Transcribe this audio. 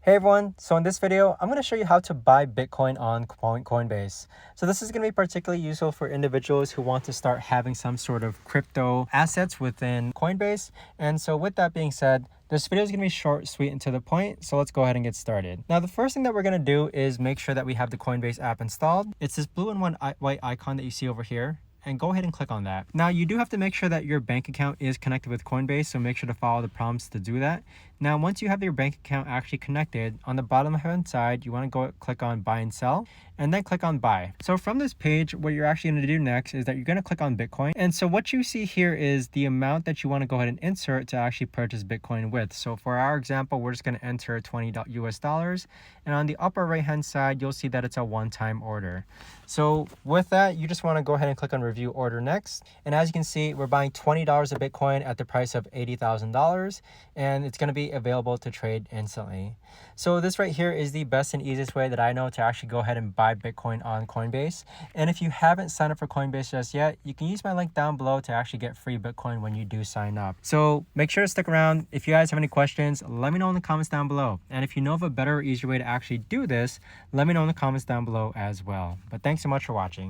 Hey everyone, so in this video, I'm going to show you how to buy Bitcoin on Coinbase. So this is going to be particularly useful for individuals who want to start having some sort of crypto assets within Coinbase. And so with that being said, this video is going to be short, sweet, and to the point. So let's go ahead and get started. Now, the first thing that we're going to do is make sure that we have the Coinbase app installed. It's this blue and white icon that you see over here. And go ahead and click on that. Now, you do have to make sure that your bank account is connected with Coinbase, so make sure to follow the prompts to do that. Now, once you have your bank account actually connected, on the bottom left-hand side, you want to go click on buy and sell, and then click on buy. So from this page, what you're actually going to do next is that you're going to click on Bitcoin. And so what you see here is the amount that you want to go ahead and insert to actually purchase Bitcoin with. So for our example, we're just going to enter $20 US. And on the upper right-hand side, you'll see that it's a one-time order. So with that, you just want to go ahead and click on review order next. And as you can see, we're buying $20 of Bitcoin at the price of $80,000, and it's going to be available to trade instantly. So this right here is the best and easiest way that I know to actually go ahead and buy Bitcoin on Coinbase. And if you haven't signed up for Coinbase just yet, you can use my link down below to actually get free Bitcoin when you do sign up. So make sure to stick around. If you guys have any questions, let me know in the comments down below. And if you know of a better or easier way to actually do this, let me know in the comments down below as well. But thanks so much for watching.